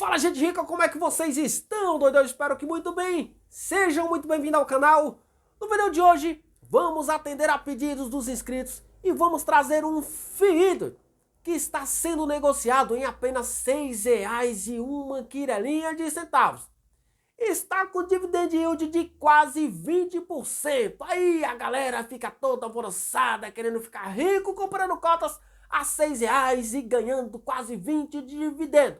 Fala, gente rica, como é que vocês estão? Doido, eu espero que muito bem. Sejam muito bem-vindos ao canal. No vídeo de hoje, vamos atender a pedidos dos inscritos e vamos trazer um FII que está sendo negociado em apenas R$6,01. Está com dividend yield de quase 20%. Aí a galera fica toda alvoroçada, querendo ficar rico, comprando cotas a R$6 e ganhando quase 20 de dividendo.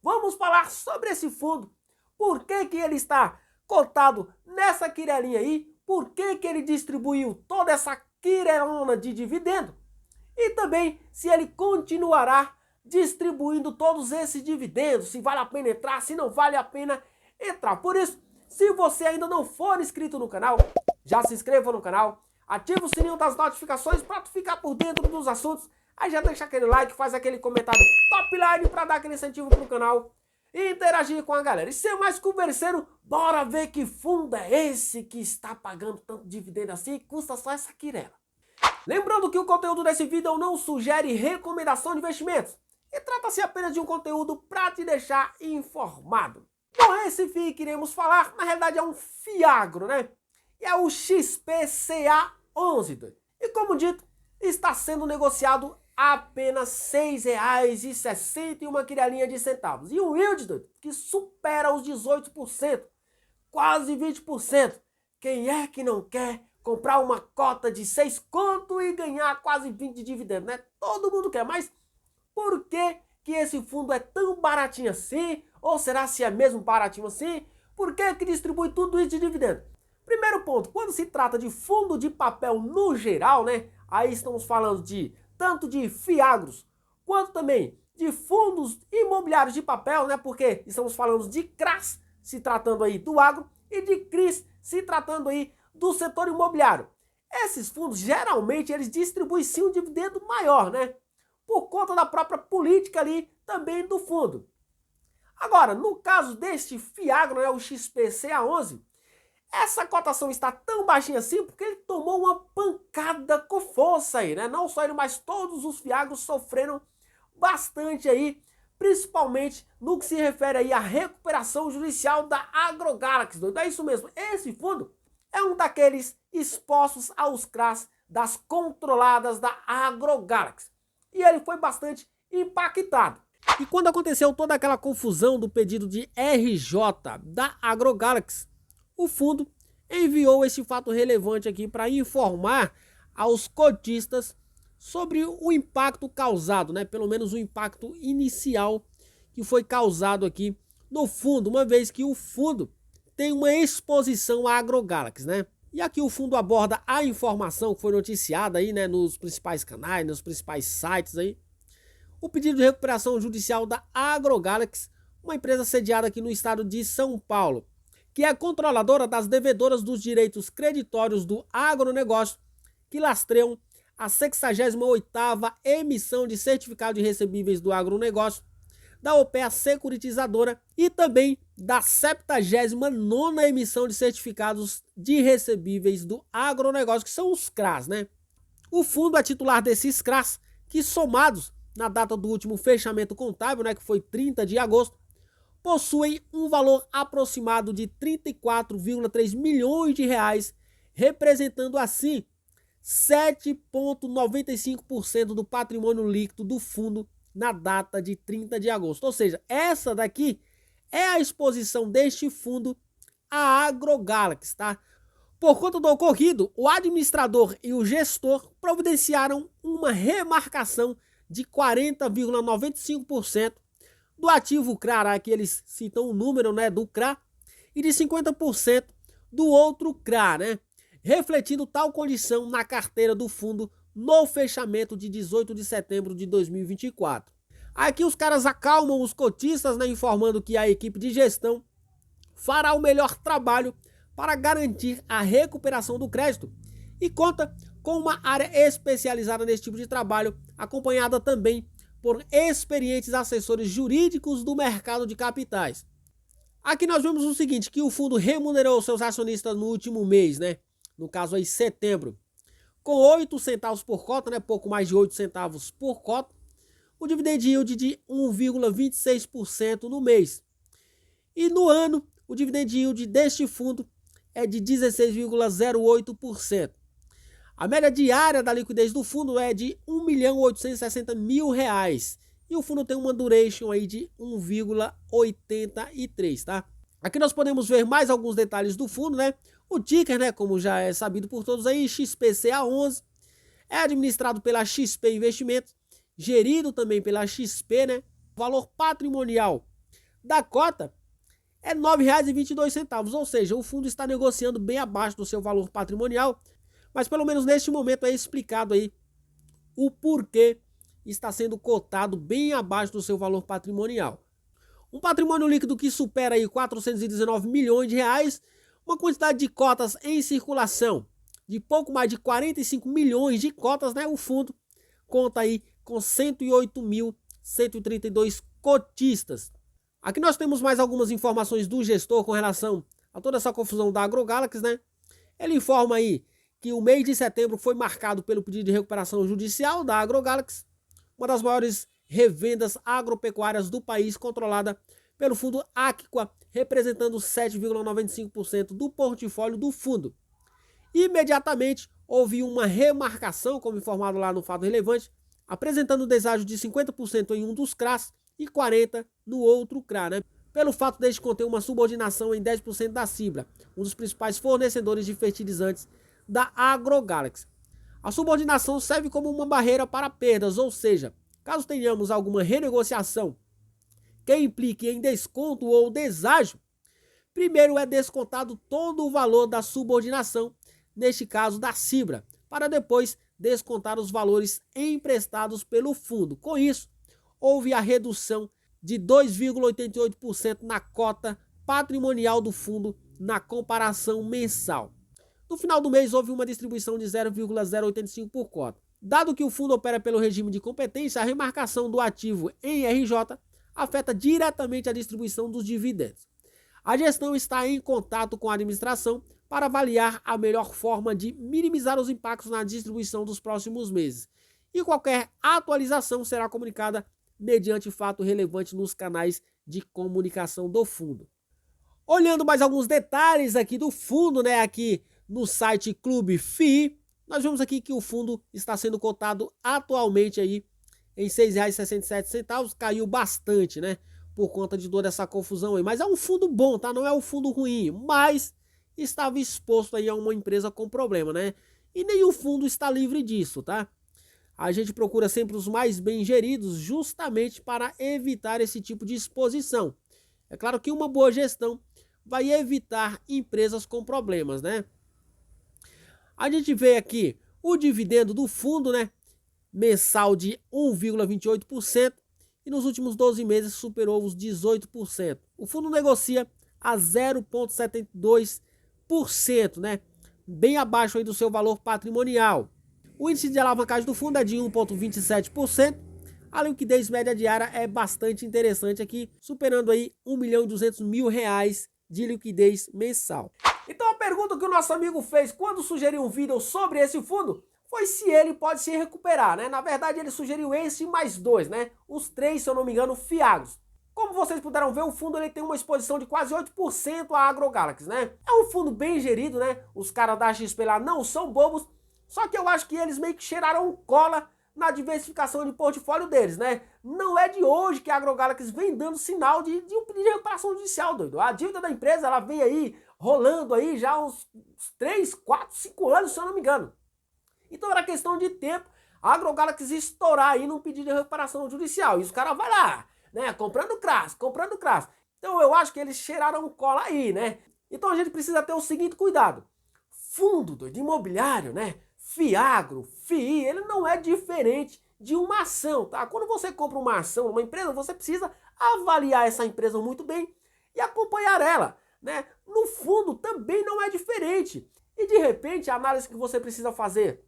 Vamos falar sobre esse fundo, por que ele está cotado nessa quirelinha aí, por que ele distribuiu toda essa quirelona de dividendo e também se ele continuará distribuindo todos esses dividendos, se vale a pena entrar, se não vale a pena entrar. Por isso, se você ainda não for inscrito no canal, já se inscreva no canal, ativa o sininho das notificações para tu ficar por dentro dos assuntos. Aí já deixa aquele like, faz aquele comentário top line para dar aquele incentivo pro canal e interagir com a galera. E sem mais converseiro, bora ver que fundo é esse que está pagando tanto dividendo assim e custa só essa quirela. Lembrando que o conteúdo desse vídeo não sugere recomendação de investimentos e trata-se apenas de um conteúdo para te deixar informado. Bom, esse FII que iremos falar, na realidade é um FIAGRO, né? E é o XPCA11. E como dito, está sendo negociado apenas R$6,61. E um yield que supera os 18%, quase 20%. Quem é que não quer comprar uma cota de 6 conto e ganhar quase 20 de dividendo, né? Todo mundo quer, mas por que esse fundo é tão baratinho assim? Ou será se é mesmo baratinho assim? Por que distribui tudo isso de dividendo? Primeiro ponto, quando se trata de fundo de papel no geral, né? Aí estamos falando de tanto de FIAGROS, quanto também de fundos imobiliários de papel, né? Porque estamos falando de CRAs, se tratando aí do agro, e de CRIs, se tratando aí do setor imobiliário. Esses fundos, geralmente, eles distribuem sim um dividendo maior, né? Por conta da própria política ali também do fundo. Agora, no caso deste FIAGRO, né, o XPCA11, essa cotação está tão baixinha assim porque ele tomou uma pancada com força aí, né? Não só ele, mas todos os FIAGROS sofreram bastante aí, principalmente no que se refere aí à recuperação judicial da AgroGalaxy. É isso mesmo, esse fundo é um daqueles expostos aos CRAs das controladas da AgroGalaxy. E ele foi bastante impactado. E quando aconteceu toda aquela confusão do pedido de RJ da AgroGalaxy, o fundo enviou esse fato relevante aqui para informar aos cotistas sobre o impacto causado, né? Pelo menos o impacto inicial que foi causado aqui no fundo, uma vez que o fundo tem uma exposição à AgroGalaxy, né? E aqui o fundo aborda a informação que foi noticiada aí, né, nos principais canais, nos principais sites aí. O pedido de recuperação judicial da AgroGalaxy, uma empresa sediada aqui no estado de São Paulo, que é controladora das devedoras dos direitos creditórios do agronegócio, que lastreiam a 68ª emissão de certificado de recebíveis do agronegócio, da OPEA Securitizadora e também da 79ª emissão de certificados de recebíveis do agronegócio, que são os CRAs, né? O fundo é titular desses CRAs, que somados na data do último fechamento contábil, né, que foi 30 de agosto, possuem um valor aproximado de 34,3 milhões de reais, representando assim 7,95% do patrimônio líquido do fundo na data de 30 de agosto. Ou seja, essa daqui é a exposição deste fundo à AgroGalaxy, tá? Por conta do ocorrido, o administrador e o gestor providenciaram uma remarcação de 40,95% do ativo CRA, aqui eles citam o número, né, do CRA, e de 50% do outro CRA, né, refletindo tal condição na carteira do fundo no fechamento de 18 de setembro de 2024. Aqui os caras acalmam os cotistas, né, informando que a equipe de gestão fará o melhor trabalho para garantir a recuperação do crédito e conta com uma área especializada nesse tipo de trabalho, acompanhada também por experientes assessores jurídicos do mercado de capitais. Aqui nós vemos o seguinte, que o fundo remunerou seus acionistas no último mês, né? No caso aí setembro, com 8 centavos por cota, né? Pouco mais de 8 centavos por cota. o dividend yield de 1,26% no mês. E no ano, o dividend yield deste fundo é de 16,08%. A média diária da liquidez do fundo é de R$ 1.860.000 e o fundo tem uma duration aí de 1,83, tá? Aqui nós podemos ver mais alguns detalhes do fundo, né? O ticker, né, como já é sabido por todos aí, XPCA11, é administrado pela XP Investimentos, gerido também pela XP, né? O valor patrimonial da cota é R$ 9,22, ou seja, o fundo está negociando bem abaixo do seu valor patrimonial, mas pelo menos neste momento é explicado aí o porquê está sendo cotado bem abaixo do seu valor patrimonial. Um patrimônio líquido que supera aí 419 milhões de reais, uma quantidade de cotas em circulação de pouco mais de 45 milhões de cotas, né? O fundo conta aí com 108.132 cotistas. Aqui nós temos mais algumas informações do gestor com relação a toda essa confusão da AgroGalaxy, né? Ele informa aí que o mês de setembro foi marcado pelo pedido de recuperação judicial da AgroGalaxy, uma das maiores revendas agropecuárias do país, controlada pelo fundo Aqua, representando 7,95% do portfólio do fundo. Imediatamente houve uma remarcação, como informado lá no fato relevante, apresentando deságio de 50% em um dos CRAs e 40% no outro CRA, né? Pelo fato de conter uma subordinação em 10% da Cibra, um dos principais fornecedores de fertilizantes da AgroGalaxy. A subordinação serve como uma barreira para perdas, ou seja, caso tenhamos alguma renegociação que implique em desconto ou deságio, primeiro é descontado todo o valor da subordinação, neste caso da Cibra, para depois descontar os valores emprestados pelo fundo. Com isso, houve a redução de 2,88% na cota patrimonial do fundo na comparação mensal. No final do mês, houve uma distribuição de 0,085 por cota. Dado que o fundo opera pelo regime de competência, a remarcação do ativo em RJ afeta diretamente a distribuição dos dividendos. A gestão está em contato com a administração para avaliar a melhor forma de minimizar os impactos na distribuição dos próximos meses. E qualquer atualização será comunicada mediante fato relevante nos canais de comunicação do fundo. Olhando mais alguns detalhes aqui do fundo, né, aqui no site Clube FII, nós vemos aqui que o fundo está sendo cotado atualmente aí em R$ 6,67, caiu bastante, né, por conta de toda essa confusão aí, mas é um fundo bom, tá? Não é um fundo ruim, mas estava exposto aí a uma empresa com problema, né? E nenhum fundo está livre disso, tá? A gente procura sempre os mais bem geridos justamente para evitar esse tipo de exposição. É claro que uma boa gestão vai evitar empresas com problemas, né? A gente vê aqui o dividendo do fundo, né? Mensal de 1,28% e nos últimos 12 meses superou os 18%. O fundo negocia a 0,72%, né? Bem abaixo aí do seu valor patrimonial. O índice de alavancagem do fundo é de 1,27%. A liquidez média diária é bastante interessante aqui, superando aí R$ 1.200.000 de liquidez mensal. Então a pergunta que o nosso amigo fez quando sugeriu um vídeo sobre esse fundo foi se ele pode se recuperar, né? Na verdade ele sugeriu esse mais dois, né? Os três, se eu não me engano, fiagros. Como vocês puderam ver, o fundo ele tem uma exposição de quase 8% à AgroGalaxy, né? É um fundo bem gerido, né? Os caras da XP lá não são bobos, só que eu acho que eles meio que cheiraram cola na diversificação de portfólio deles, né? Não é de hoje que a AgroGalaxy vem dando sinal de um pedido de recuperação judicial, doido. A dívida da empresa, ela vem aí, rolando aí já uns 3, 4, 5 anos, se eu não me engano. Então era questão de tempo a AgroGalaxy estourar aí num pedido de recuperação judicial. E os caras vão lá, né? Comprando CRAs, comprando CRAs. Então eu acho que eles cheiraram cola aí, né? Então a gente precisa ter o seguinte cuidado. Fundo doido, imobiliário, né? Fiagro, FII, ele não é diferente de uma ação, tá? Quando você compra uma ação, uma empresa, você precisa avaliar essa empresa muito bem e acompanhar ela, né? No fundo também não é diferente. E de repente a análise que você precisa fazer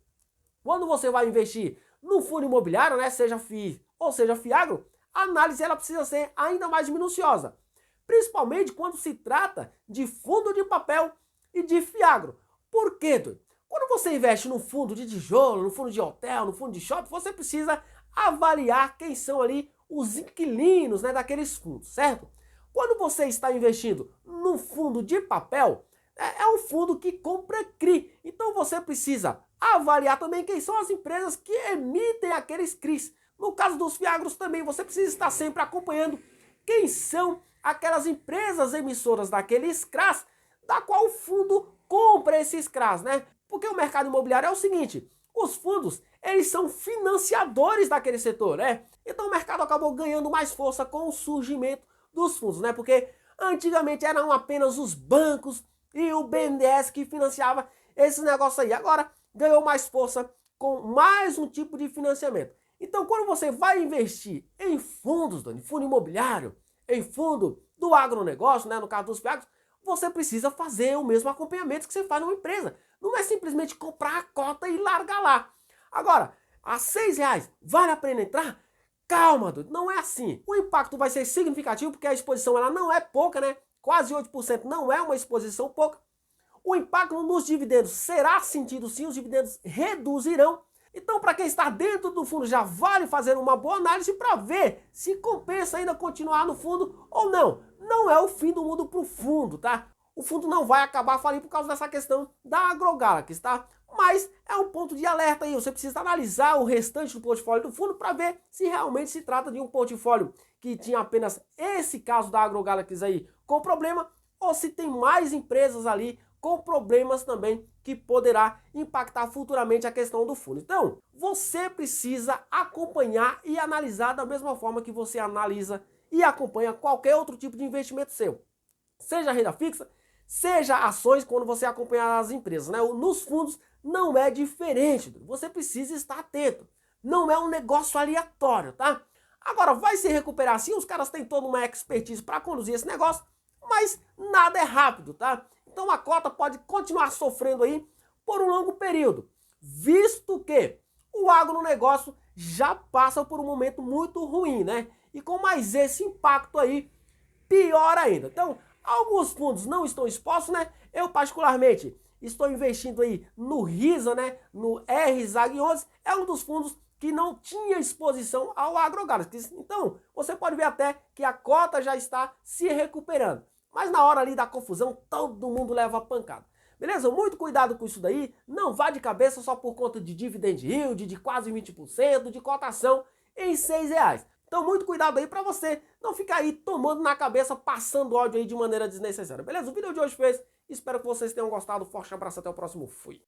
quando você vai investir no fundo imobiliário, né, seja FII ou seja Fiagro, a análise ela precisa ser ainda mais minuciosa, principalmente quando se trata de fundo de papel e de Fiagro. Por quê, doido? Quando você investe no fundo de tijolo, no fundo de hotel, no fundo de shopping, você precisa avaliar quem são ali os inquilinos, né, daqueles fundos, certo? Quando você está investindo no fundo de papel, é um fundo que compra CRI. Então você precisa avaliar também quem são as empresas que emitem aqueles CRIs. No caso dos Fiagros também, você precisa estar sempre acompanhando quem são aquelas empresas emissoras daqueles CRAs, da qual o fundo compra esses CRAs, né? Porque o mercado imobiliário é o seguinte, os fundos, eles são financiadores daquele setor, né? Então o mercado acabou ganhando mais força com o surgimento dos fundos, né? Porque antigamente eram apenas os bancos e o BNDES que financiava esses negócios aí. Agora ganhou mais força com mais um tipo de financiamento. Então quando você vai investir em fundos, Dani, fundo imobiliário, em fundo do agronegócio, né, no caso dos Fiagros, você precisa fazer o mesmo acompanhamento que você faz numa empresa. Não é simplesmente comprar a cota e largar lá. Agora, a R$6, vale a pena entrar? Calma, doido, não é assim. O impacto vai ser significativo porque a exposição ela não é pouca, né? Quase 8% não é uma exposição pouca. O impacto nos dividendos será sentido sim, os dividendos reduzirão. Então, para quem está dentro do fundo, já vale fazer uma boa análise para ver se compensa ainda continuar no fundo ou não. Não é o fim do mundo para o fundo, tá? O fundo não vai acabar falindo por causa dessa questão da AgroGalaxy, tá? Mas é um ponto de alerta aí, você precisa analisar o restante do portfólio do fundo para ver se realmente se trata de um portfólio que tinha apenas esse caso da AgroGalaxy aí com problema, ou se tem mais empresas ali com problemas também que poderá impactar futuramente a questão do fundo. Então, você precisa acompanhar e analisar da mesma forma que você analisa e acompanha qualquer outro tipo de investimento seu. Seja renda fixa, seja ações, quando você acompanhar as empresas, né? Nos fundos não é diferente, você precisa estar atento. Não é um negócio aleatório, tá? Agora, vai se recuperar sim, os caras têm toda uma expertise para conduzir esse negócio, mas nada é rápido, tá? Então a cota pode continuar sofrendo aí por um longo período, visto que o agronegócio já passa por um momento muito ruim, né? E com mais esse impacto aí, pior ainda. Então, alguns fundos não estão expostos, né? Eu particularmente estou investindo aí no RISA, né? No RZAG11, é um dos fundos que não tinha exposição ao AgroGalaxy. Então, você pode ver até que a cota já está se recuperando. Mas na hora ali da confusão, todo mundo leva a pancada. Beleza? Muito cuidado com isso daí. Não vá de cabeça só por conta de dividend yield, de quase 20%, de cotação em R$6. Então muito cuidado aí para você não ficar aí tomando na cabeça, passando ódio aí de maneira desnecessária. Beleza? O vídeo de hoje foi esse. Espero que vocês tenham gostado. Forte abraço, até o próximo. Fui.